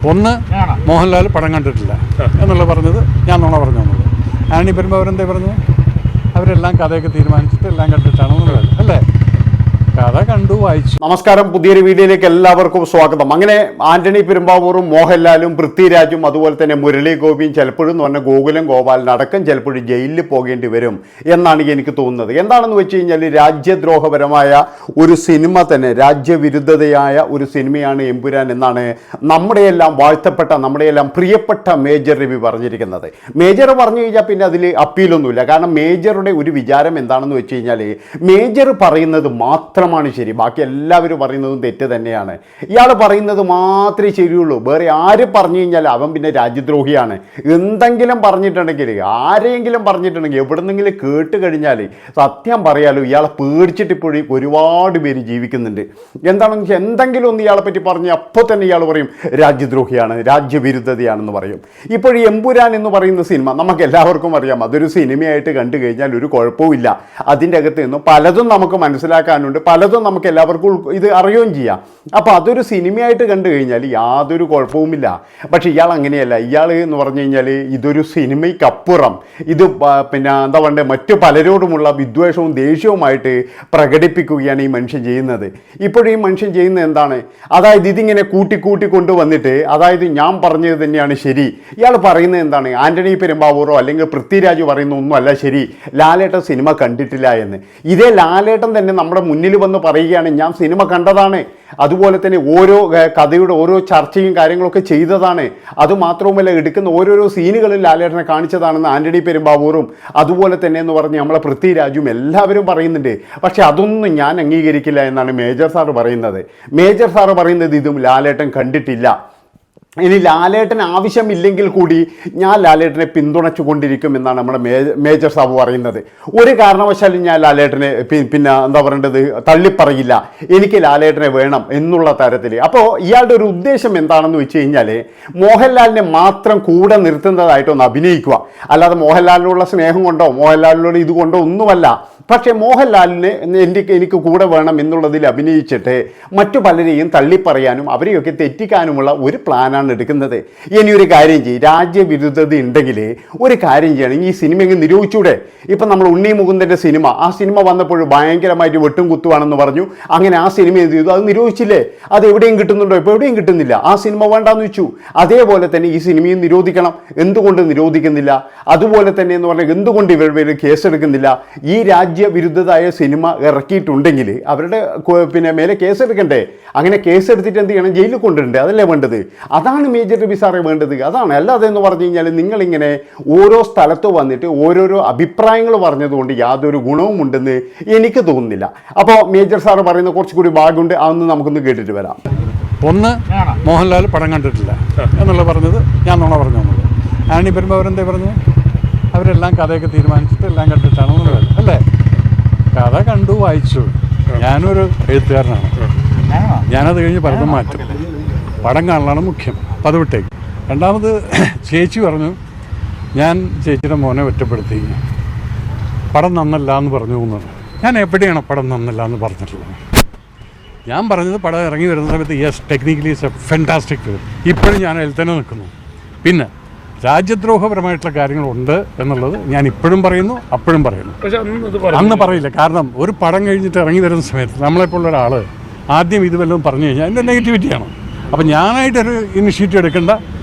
ഒന്ന്, മോഹൻലാൽ പടം കണ്ടിട്ടില്ല എന്നുള്ള പറഞ്ഞത് ഞാൻ നുണ പറഞ്ഞു തന്നത്. ആന്റണി പെരുമ്പാവൂരെന്തേ പറഞ്ഞു? അവരെല്ലാം കഥയൊക്കെ തീരുമാനിച്ചിട്ട് എല്ലാം കണ്ടിട്ടാണ് അല്ലേ? കഥ കണ്ടു, വായിച്ചു. നമസ്കാരം, പുതിയൊരു വീഡിയോയിലേക്ക് എല്ലാവർക്കും സ്വാഗതം. അങ്ങനെ ആന്റണി പെരുമ്പാവൂറും മോഹൻലാലും പൃഥ്വിരാജും അതുപോലെ തന്നെ മുരളി ഗോപിയും ചിലപ്പോഴും എന്ന് പറഞ്ഞാൽ ഗോകുലം ഗോപാലനടക്കം ചിലപ്പോഴും ജയിലിൽ പോകേണ്ടി വരും എന്നാണ് എനിക്ക് തോന്നുന്നത്. എന്താണെന്ന് വെച്ച് കഴിഞ്ഞാൽ രാജ്യദ്രോഹപരമായ ഒരു സിനിമ തന്നെ, രാജ്യവിരുദ്ധതയായ ഒരു സിനിമയാണ് എമ്പുരാൻ എന്നാണ് നമ്മുടെയെല്ലാം വാഴ്ത്തപ്പെട്ട, നമ്മുടെയെല്ലാം പ്രിയപ്പെട്ട മേജർ രവി പറഞ്ഞിരിക്കുന്നത്. മേജർ പറഞ്ഞു കഴിഞ്ഞാൽ പിന്നെ അതിൽ അപ്പീലൊന്നുമില്ല. കാരണം മേജറുടെ ഒരു വിചാരം എന്താണെന്ന് വെച്ച് കഴിഞ്ഞാൽ മേജർ പറയുന്നത് മാത്രമാണ് ശരി, ബാക്കി എല്ലാവരും പറയുന്നതും തെറ്റ് തന്നെയാണ്. ഇയാൾ പറയുന്നത് മാത്രമേ ശരിയുള്ളൂ. വേറെ ആര് പറഞ്ഞു കഴിഞ്ഞാൽ അവൻ പിന്നെ രാജ്യദ്രോഹിയാണ്. എന്തെങ്കിലും പറഞ്ഞിട്ടുണ്ടെങ്കിൽ, ആരെയെങ്കിലും പറഞ്ഞിട്ടുണ്ടെങ്കിൽ, എവിടെന്നെങ്കിലും കേട്ട് കഴിഞ്ഞാൽ സത്യം പറയാലോ, ഇയാളെ പേടിച്ചിട്ട് ഇപ്പോഴും ഒരുപാട് പേര് ജീവിക്കുന്നുണ്ട്. എന്താണെന്ന് വെച്ചാൽ എന്തെങ്കിലും ഒന്ന് ഇയാളെ പറ്റി പറഞ്ഞ് അപ്പോൾ തന്നെ ഇയാൾ പറയും രാജ്യദ്രോഹിയാണ്, രാജ്യവിരുദ്ധതയാണെന്ന് പറയും. ഇപ്പോഴും എമ്പുരാൻ എന്ന് പറയുന്ന സിനിമ നമുക്ക് എല്ലാവർക്കും അറിയാം. അതൊരു സിനിമയായിട്ട് കണ്ടു കഴിഞ്ഞാൽ ഒരു കുഴപ്പമില്ല. അതിൻ്റെ അകത്ത് നിന്ന് പലതും നമുക്ക് മനസ്സിലാക്കാനുണ്ട്, പലതും നമുക്ക് എല്ലാവർക്കും ഇത് അറിയുകയും ചെയ്യാം. അപ്പോൾ അതൊരു സിനിമയായിട്ട് കണ്ടു കഴിഞ്ഞാൽ യാതൊരു കുഴപ്പവുമില്ല. പക്ഷേ ഇയാൾ അങ്ങനെയല്ല. ഇയാൾ എന്ന് പറഞ്ഞു കഴിഞ്ഞാൽ ഇതൊരു സിനിമയ്ക്കപ്പുറം ഇത് പിന്നെ എന്താ പറയുക, മറ്റു പലരോടുമുള്ള വിദ്വേഷവും ദേഷ്യവുമായിട്ട് പ്രകടിപ്പിക്കുകയാണ് ഈ മനുഷ്യൻ ചെയ്യുന്നത്. ഇപ്പോഴും ഈ മനുഷ്യൻ ചെയ്യുന്നത് എന്താണ്? അതായത് ഇതിങ്ങനെ കൂട്ടി കൊണ്ടുവന്നിട്ട്, അതായത് ഞാൻ പറഞ്ഞത് തന്നെയാണ് ശരി. ഇയാൾ പറയുന്നത് എന്താണ്? ആന്റണി പെരുമ്പാവൂറോ അല്ലെങ്കിൽ പൃഥ്വിരാജ് പറയുന്ന ഒന്നുമല്ല ശരി, ലാലേട്ടൻ സിനിമ കണ്ടിട്ടില്ല എന്ന്. ഇതേ ലാലേട്ടൻ തന്നെ നമ്മുടെ മുന്നിൽ വന്ന് പറയുകയാണ് ഞാൻ സിനിമ കണ്ടതാണ്, അതുപോലെ തന്നെ ഓരോ കഥയുടെ ഓരോ ചർച്ചയും കാര്യങ്ങളൊക്കെ ചെയ്തതാണ്, അതുമാത്രവുമല്ല എടുക്കുന്ന ഓരോരോ സീനുകളിൽ ലാലേട്ടനെ കാണിച്ചതാണെന്ന് ആന്റണി പെരുമ്പാവൂറും അതുപോലെ തന്നെ എന്ന് പറഞ്ഞ് നമ്മളെ പൃഥ്വിരാജും എല്ലാവരും പറയുന്നുണ്ട്. പക്ഷെ അതൊന്നും ഞാൻ അംഗീകരിക്കില്ല എന്നാണ് മേജർ സാറ് പറയുന്നത്. മേജർ സാറ് പറയുന്നത് ഇതും ലാലേട്ടൻ കണ്ടിട്ടില്ല. ഇനി ലാലേട്ടന് ആവശ്യമില്ലെങ്കിൽ കൂടി ഞാൻ ലാലേട്ടനെ പിന്തുണച്ചു കൊണ്ടിരിക്കും എന്നാണ് നമ്മുടെ മേജർ സാബ് പറയുന്നത്. ഒരു കാരണവശാലും ഞാൻ ലാലേട്ടനെ പിന്നെ എന്താ പറയേണ്ടത് തള്ളിപ്പറയില്ല, എനിക്ക് ലാലേട്ടനെ വേണം എന്നുള്ള തരത്തിൽ. അപ്പോൾ ഇയാളുടെ ഒരു ഉദ്ദേശം എന്താണെന്ന് വെച്ച് കഴിഞ്ഞാൽ മോഹൻലാലിനെ മാത്രം കൂടെ നിർത്തുന്നതായിട്ടൊന്ന് അഭിനയിക്കുക, അല്ലാതെ മോഹൻലാലിനുള്ള സ്നേഹം കൊണ്ടോ മോഹൻലാലിനോട് ഇതുകൊണ്ടോ ഒന്നുമല്ല. പക്ഷേ മോഹൻലാലിനെ എനിക്ക് കൂടെ വേണം എന്നുള്ളതിൽ അഭിനയിച്ചിട്ട് മറ്റു പലരെയും തള്ളിപ്പറയാനും അവരെയൊക്കെ തെറ്റിക്കാനുമുള്ള ഒരു പ്ലാനാണ് എടുക്കുന്നത്. ഇനി ഒരു കാര്യം ചെയ്യും, രാജ്യവിരുദ്ധത ഉണ്ടെങ്കിൽ ഒരു കാര്യം ചെയ്യണം, ഈ സിനിമ എങ്ങനെ നിരോധിച്ചൂടെ? ഇപ്പം നമ്മൾ ഉണ്ണി മുകുന്ദൻ്റെ സിനിമ, ആ സിനിമ വന്നപ്പോൾ ഭയങ്കരമായിട്ട് വെട്ടും കുത്തുവാണെന്ന് പറഞ്ഞു. അങ്ങനെ ആ സിനിമ എന്ത് ചെയ്തു? അത് നിരോധിച്ചില്ലേ? അത് എവിടെയും കിട്ടുന്നുണ്ടോ? ഇപ്പോൾ എവിടെയും കിട്ടുന്നില്ല. ആ സിനിമ വേണ്ടാന്ന് വെച്ചു. അതേപോലെ തന്നെ ഈ സിനിമയും നിരോധിക്കണം. എന്തുകൊണ്ട് നിരോധിക്കുന്നില്ല? അതുപോലെ തന്നെ എന്ന് പറഞ്ഞാൽ എന്തുകൊണ്ട് ഇവർ കേസെടുക്കുന്നില്ല? ഈ വിരുദ്ധതായ സിനിമ ഇറക്കിയിട്ടുണ്ടെങ്കിൽ അവരുടെ പിന്നെ മേലെ കേസെടുക്കണ്ടേ? അങ്ങനെ കേസെടുത്തിട്ട് എന്ത് ചെയ്യണം? ജയിലിൽ കൊണ്ടുവരണ്ടേ? അതല്ലേ വേണ്ടത്? അതാണ് മേജർ രവി സാറേ വേണ്ടത്. അതാണ്. അല്ലാതെ എന്ന് പറഞ്ഞു കഴിഞ്ഞാൽ നിങ്ങളിങ്ങനെ ഓരോ സ്ഥലത്ത് വന്നിട്ട് ഓരോരോ അഭിപ്രായങ്ങൾ പറഞ്ഞതുകൊണ്ട് യാതൊരു ഗുണവും ഉണ്ടെന്ന് എനിക്ക് തോന്നുന്നില്ല. അപ്പോൾ മേജർ സാറ് പറയുന്ന കുറച്ചുകൂടി ഭാഗമുണ്ട്, അതൊന്ന് നമുക്കൊന്ന് കേട്ടിട്ട് വരാം. ഒന്ന്, മോഹൻലാൽ പടം കണ്ടിട്ടില്ല എന്നുള്ള പറഞ്ഞത് ഞാൻ നുണ പറഞ്ഞു തന്നത്. ആന്റണി പെരുമ്പാവൂരെന്തേ പറഞ്ഞു? അവരെല്ലാം കഥയൊക്കെ തീരുമാനിച്ചിട്ട് എല്ലാം കണ്ടിട്ടാണ് അല്ലേ? കഥ കണ്ടു, വായിച്ചു. ഞാനൊരു എഴുത്തുകാരനാണ്. ഞാനത് കഴിഞ്ഞ് പലതും മാറ്റും. പടം കാണലാണ് മുഖ്യം, അപ്പം അത് വിട്ടേക്ക്. രണ്ടാമത് ചേച്ചി പറഞ്ഞു ഞാൻ ചേച്ചിയുടെ മോനെ ഒറ്റപ്പെടുത്തി, പടം നന്നല്ല എന്ന് പറഞ്ഞു എന്നത്. ഞാൻ എവിടെയാണ് പടം നന്നല്ല എന്ന് പറഞ്ഞിട്ടുള്ളത്? ഞാൻ പറഞ്ഞത് പടം ഇറങ്ങി വരുന്ന സമയത്ത് yes, technically it's A fantastic film. ഇപ്പോഴും ഞാൻ അതിൽ തന്നെ നിൽക്കുന്നു. പിന്നെ രാജ്യദ്രോഹപരമായിട്ടുള്ള കാര്യങ്ങളുണ്ട് എന്നുള്ളത് ഞാൻ ഇപ്പോഴും പറയുന്നു, അപ്പോഴും പറയുന്നു. അന്ന് പറയില്ല. കാരണം ഒരു പടം കഴിഞ്ഞിട്ട് ഇറങ്ങി വരുന്ന സമയത്ത് നമ്മളെപ്പോലുള്ള ഒരാൾ ആദ്യം ഇത് വല്ലതും പറഞ്ഞു കഴിഞ്ഞാൽ അതിൻ്റെ നെഗറ്റിവിറ്റിയാണ്. അപ്പം ഞാനായിട്ടൊരു ഇനിഷ്യേറ്റീവ് എടുക്കേണ്ട,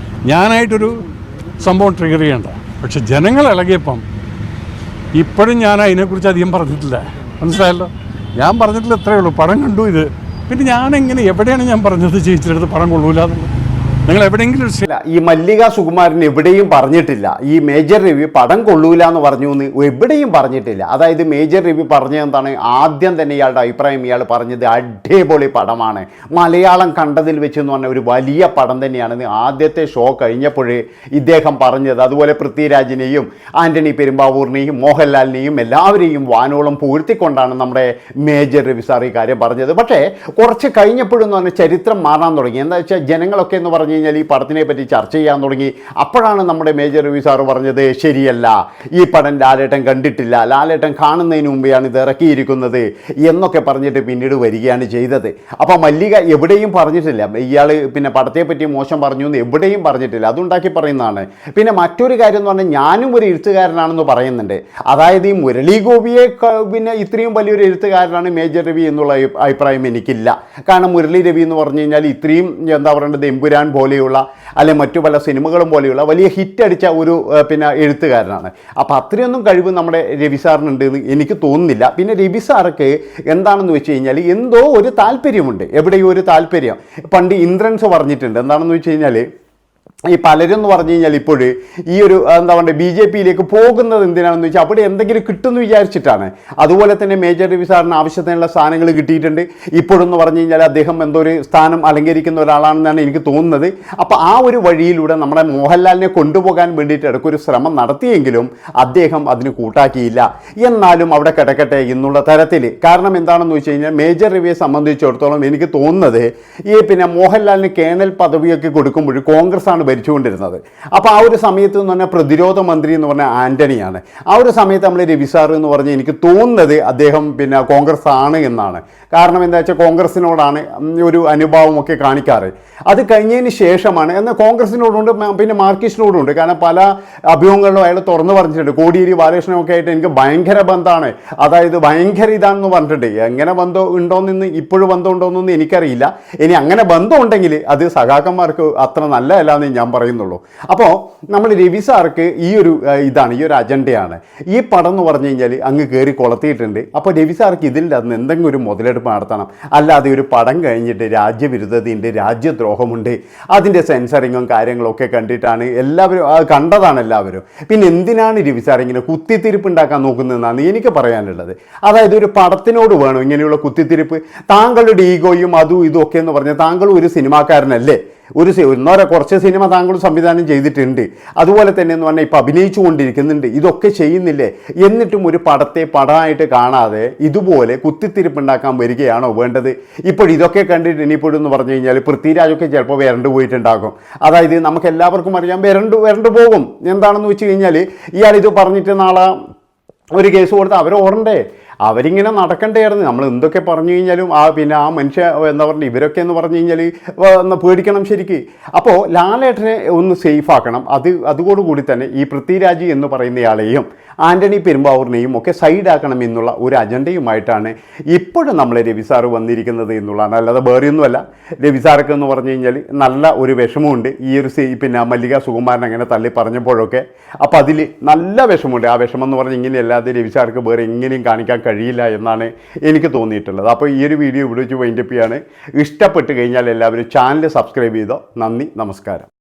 ഞാനായിട്ടൊരു സംഭവം ട്രിഗർ ചെയ്യേണ്ട. പക്ഷെ ജനങ്ങൾ ഇളകിയപ്പം ഇപ്പോഴും ഞാൻ അതിനെക്കുറിച്ച് അധികം പറഞ്ഞിട്ടില്ല. മനസ്സിലായല്ലോ? ഞാൻ പറഞ്ഞിട്ടില്ല, എത്രയേ ഉള്ളൂ. പടം കണ്ടു ഇത്. പിന്നെ ഞാനെങ്ങനെ, എവിടെയാണ് ഞാൻ പറഞ്ഞത് ചേച്ചിയുടെ പടം കൊള്ളൂല എന്നുള്ളത്? നിങ്ങൾ എവിടെയെങ്കിലും ഈ മല്ലിക സുകുമാരൻ എവിടെയും പറഞ്ഞിട്ടില്ല ഈ മേജർ രവി പടം കൊള്ളൂല എന്ന് പറഞ്ഞു എന്ന് എവിടെയും പറഞ്ഞിട്ടില്ല. അതായത് മേജർ രവി പറഞ്ഞത് എന്താണ്? ആദ്യം തന്നെ ഇയാളുടെ അഭിപ്രായം ഇയാൾ പറഞ്ഞത് അടിപൊളി പടമാണ്, മലയാളം കണ്ടതിൽ വെച്ചെന്ന് പറഞ്ഞ ഒരു വലിയ പടം തന്നെയാണെന്ന് ആദ്യത്തെ ഷോ കഴിഞ്ഞപ്പോഴേ ഇദ്ദേഹം പറഞ്ഞത്. അതുപോലെ പൃഥ്വിരാജിനെയും ആന്റണി പെരുമ്പാവൂരിനെയും മോഹൻലാലിനെയും എല്ലാവരെയും വാനോളം പൂഴ്ത്തിക്കൊണ്ടാണ് നമ്മുടെ മേജർ രവി സാർ ഈ കാര്യം പറഞ്ഞത്. പക്ഷേ കുറച്ച് കഴിഞ്ഞപ്പോഴെന്ന് പറഞ്ഞാൽ ചരിത്രം മാറാൻ തുടങ്ങി. എന്താ വെച്ചാൽ ജനങ്ങളൊക്കെ എന്ന് പറഞ്ഞ് കഴിഞ്ഞാൽ ഈ പടത്തിനെ പറ്റി ചർച്ച ചെയ്യാൻ തുടങ്ങി. അപ്പോഴാണ് നമ്മുടെ മേജർ രവി സാറ് പറഞ്ഞത് ശരിയല്ല, ഈ പടം ലാലേട്ടൻ കണ്ടിട്ടില്ല, ലാലേട്ടൻ കാണുന്നതിന് മുമ്പെയാണ് ഇത് ഇറക്കിയിരിക്കുന്നത് എന്നൊക്കെ പറഞ്ഞിട്ട് പിന്നീട് വരികയാണ് ചെയ്തത്. അപ്പോൾ മല്ലിക എവിടെയും പറഞ്ഞിട്ടില്ല ഇയാൾ പിന്നെ പടത്തെ പറ്റി മോശം പറഞ്ഞു എന്ന് എവിടെയും പറഞ്ഞിട്ടില്ല, അതുണ്ടാക്കി പറയുന്നതാണ്. പിന്നെ മറ്റൊരു കാര്യം എന്ന് പറഞ്ഞാൽ ഞാനും ഒരു എഴുത്തുകാരനാണെന്ന് പറയുന്നുണ്ട്. അതായത് ഈ മുരളി ഗോപിയെ പിന്നെ ഇത്രയും വലിയൊരു എഴുത്തുകാരനാണ് മേജർ രവി എന്നുള്ള അഭിപ്രായം എനിക്കില്ല. കാരണം മുരളി രവി എന്ന് പറഞ്ഞു കഴിഞ്ഞാൽ ഇത്രയും എന്താ പറയേണ്ടത് എമ്പുരാൻ പോലെയുള്ള അല്ലെ മറ്റു പല സിനിമകളും പോലെയുള്ള വലിയ ഹിറ്റ് അടിച്ച ഒരു പിന്നെ എഴുത്തുകാരനാണ്. അപ്പോൾ അത്രയൊന്നും കഴിവ് നമ്മുടെ രവി സാറിനുണ്ട് എന്ന് എനിക്ക് തോന്നുന്നില്ല. പിന്നെ രവി സാർക്ക് എന്താണെന്ന് വെച്ച് കഴിഞ്ഞാൽ എന്തോ ഒരു താല്പര്യമുണ്ട്, എവിടെയോ ഒരു താല്പര്യം. പണ്ട് ഇന്ദ്രൻസ് പറഞ്ഞിട്ടുണ്ട് എന്താണെന്ന് വെച്ച് കഴിഞ്ഞാൽ ഈ പലരും എന്ന് പറഞ്ഞു കഴിഞ്ഞാൽ ഇപ്പോൾ ഈ ഒരു എന്താ പറയുക BJP-യിലേക്ക് പോകുന്നത് എന്തിനാണെന്ന് വെച്ചാൽ അവിടെ എന്തെങ്കിലും കിട്ടുമെന്ന് വിചാരിച്ചിട്ടാണ്. അതുപോലെ തന്നെ മേജർ രവി സാറിന് ആവശ്യത്തിനുള്ള സ്ഥാനങ്ങൾ കിട്ടിയിട്ടുണ്ട്. ഇപ്പോഴെന്ന് പറഞ്ഞു കഴിഞ്ഞാൽ അദ്ദേഹം എന്തോ ഒരു സ്ഥാനം അലങ്കരിക്കുന്ന ഒരാളാണെന്നാണ് എനിക്ക് തോന്നുന്നത്. അപ്പോൾ ആ ഒരു വഴിയിലൂടെ നമ്മുടെ മോഹൻലാലിനെ കൊണ്ടുപോകാൻ വേണ്ടിയിട്ട് ഇടയ്ക്കൊരു ശ്രമം നടത്തിയെങ്കിലും അദ്ദേഹം അതിന് കൂട്ടാക്കിയില്ല. എന്നാലും അവിടെ കിടക്കട്ടെ എന്നുള്ള തരത്തിൽ. കാരണം എന്താണെന്ന് വെച്ച് കഴിഞ്ഞാൽ മേജർ രവിയെ സംബന്ധിച്ചിടത്തോളം എനിക്ക് തോന്നുന്നത് ഈ പിന്നെ മോഹൻലാലിന് കേണൽ പദവിയൊക്കെ കൊടുക്കുമ്പോൾ കോൺഗ്രസ്സാണ് ഭരിച്ചുകൊണ്ടിരുന്നത്. അപ്പോൾ ആ ഒരു സമയത്ത് എന്ന് പറഞ്ഞാൽ പ്രതിരോധ മന്ത്രി എന്ന് പറഞ്ഞാൽ ആൻ്റണിയാണ്. ആ ഒരു സമയത്ത് നമ്മൾ രവി സാർ എന്ന് പറഞ്ഞാൽ എനിക്ക് തോന്നുന്നത് അദ്ദേഹം പിന്നെ കോൺഗ്രസ് ആണ് എന്നാണ്. കാരണം എന്താ വെച്ചാൽ കോൺഗ്രസിനോടാണ് ഒരു അനുഭാവമൊക്കെ കാണിക്കാറ്. അത് കഴിഞ്ഞതിന് ശേഷമാണ് എന്നാൽ കോൺഗ്രസിനോടുണ്ട് പിന്നെ മാർക്കിസ്റ്റിനോടുണ്ട്. കാരണം പല അഭിമുഖങ്ങളിലും അയാൾ തുറന്നു പറഞ്ഞിട്ടുണ്ട് കോടിയേരി ബാലകൃഷ്ണനൊക്കെ ആയിട്ട് എനിക്ക് ഭയങ്കര ബന്ധമാണ്, അതായത് ഭയങ്കര ഇതാണെന്ന് പറഞ്ഞിട്ടുണ്ട്. എങ്ങനെ ബന്ധം ഉണ്ടോയെന്ന് ഇപ്പോഴും ബന്ധം ഉണ്ടോയെന്നൊന്നും എനിക്കറിയില്ല. ഇനി അങ്ങനെ ബന്ധം ഉണ്ടെങ്കിൽ അത് സഖാക്കന്മാർക്ക് അത്ര നല്ലതല്ലാന്ന് ഞാൻ പറയുന്നുള്ളൂ. അപ്പോൾ നമ്മൾ രവി സാർക്ക് ഈ ഒരു ഇതാണ്, ഈ ഒരു അജണ്ടയാണ്. ഈ പടം എന്ന് പറഞ്ഞു കഴിഞ്ഞാൽ അങ്ങ് കയറി കൊളത്തിയിട്ടുണ്ട്. അപ്പോൾ രവി സാർക്ക് ഇതിൻ്റെ അന്ന് എന്തെങ്കിലും ഒരു മുതലെടുപ്പ് നടത്തണം. അല്ലാതെ ഒരു പടം കഴിഞ്ഞിട്ട് രാജ്യവിരുദ്ധതയുണ്ട്, രാജ്യദ്രോഹമുണ്ട്, അതിൻ്റെ സെൻസറിങ്ങും കാര്യങ്ങളൊക്കെ കണ്ടിട്ടാണ് എല്ലാവരും കണ്ടതാണ് എല്ലാവരും. പിന്നെ എന്തിനാണ് രവി സാർ ഇങ്ങനെ കുത്തിത്തിരിപ്പ് ഉണ്ടാക്കാൻ നോക്കുന്നതെന്നാണ് എനിക്ക് പറയാനുള്ളത്. അതായത് ഒരു പടത്തിനോട് വേണം ഇങ്ങനെയുള്ള കുത്തിത്തിരിപ്പ്. താങ്കളുടെ ഈഗോയും അതും ഇതും ഒക്കെ എന്ന് പറഞ്ഞാൽ താങ്കൾ ഒരു സിനിമാക്കാരനല്ലേ, കുറച്ച് സിനിമ താങ്കൾ സംവിധാനം ചെയ്തിട്ടുണ്ട്, അതുപോലെ തന്നെ എന്ന് പറഞ്ഞാൽ ഇപ്പോൾ അഭിനയിച്ചു കൊണ്ടിരിക്കുന്നുണ്ട്, ഇതൊക്കെ ചെയ്യുന്നില്ലേ? എന്നിട്ടും ഒരു പടത്തെ പടമായിട്ട് കാണാതെ ഇതുപോലെ കുത്തിത്തിരിപ്പുണ്ടാക്കാൻ വരികയാണോ വേണ്ടത്? ഇപ്പോൾ ഇതൊക്കെ കണ്ടിട്ട് ഇനിയിപ്പോഴെന്ന് പറഞ്ഞു കഴിഞ്ഞാൽ പൃഥ്വിരാജൊക്കെ ചിലപ്പോൾ വരണ്ടു പോയിട്ടുണ്ടാകും. അതായത് നമുക്ക് എല്ലാവർക്കും അറിയാം വരണ്ടു പോകും. എന്താണെന്ന് വെച്ച് കഴിഞ്ഞാൽ ഇയാളിത് പറഞ്ഞിട്ട് നാളെ ഒരു കേസ് കൊടുത്ത് അവർ ഓടണ്ടേ, അവരിങ്ങനെ നടക്കണ്ടായിരുന്നു. നമ്മൾ എന്തൊക്കെ പറഞ്ഞു കഴിഞ്ഞാലും പിന്നെ ആ മനുഷ്യ എന്താ പറയുക ഇവരൊക്കെ എന്ന് പറഞ്ഞു കഴിഞ്ഞാൽ പേടിക്കണം ശരിക്ക്. അപ്പോൾ ലാലേട്ടനെ ഒന്ന് സേഫ് ആക്കണം. അതോടുകൂടി തന്നെ ഈ പൃഥ്വിരാജ് എന്ന് പറയുന്നയാളെയും ആൻ്റണി പെരുമ്പാവൂരിനെയും ഒക്കെ സൈഡാക്കണം എന്നുള്ള ഒരു അജണ്ടയുമായിട്ടാണ് ഇപ്പോഴും നമ്മൾ രവി സാറ് വന്നിരിക്കുന്നത് എന്നുള്ളതാണ്. അല്ലാതെ വേറെയൊന്നുമല്ല. രവി സാർക്ക് എന്ന് പറഞ്ഞു കഴിഞ്ഞാൽ നല്ല ഒരു വിഷമമുണ്ട് ഈ ഒരു പിന്നെ മല്ലിക സുകുമാരൻ അങ്ങനെ തള്ളി പറഞ്ഞപ്പോഴൊക്കെ. അപ്പോൾ അതിൽ നല്ല വിഷമമുണ്ട്. ആ വിഷമം എന്ന് പറഞ്ഞാൽ ഇങ്ങനെയല്ലാതെ രവി സാർക്ക് വേറെ എങ്ങനെയും കാണിക്കാൻ കഴിയില്ല എന്നാണ് എനിക്ക് തോന്നിയിട്ടുള്ളത്. അപ്പോൾ ഈ ഒരു വീഡിയോ ഇവിടെ വെച്ച് വൈൻഡപ്പ് ചെയ്യാണ്. ഇഷ്ടപ്പെട്ട് കഴിഞ്ഞാൽ എല്ലാവരും ചാനൽ സബ്സ്ക്രൈബ് ചെയ്തോ. നന്ദി, നമസ്കാരം.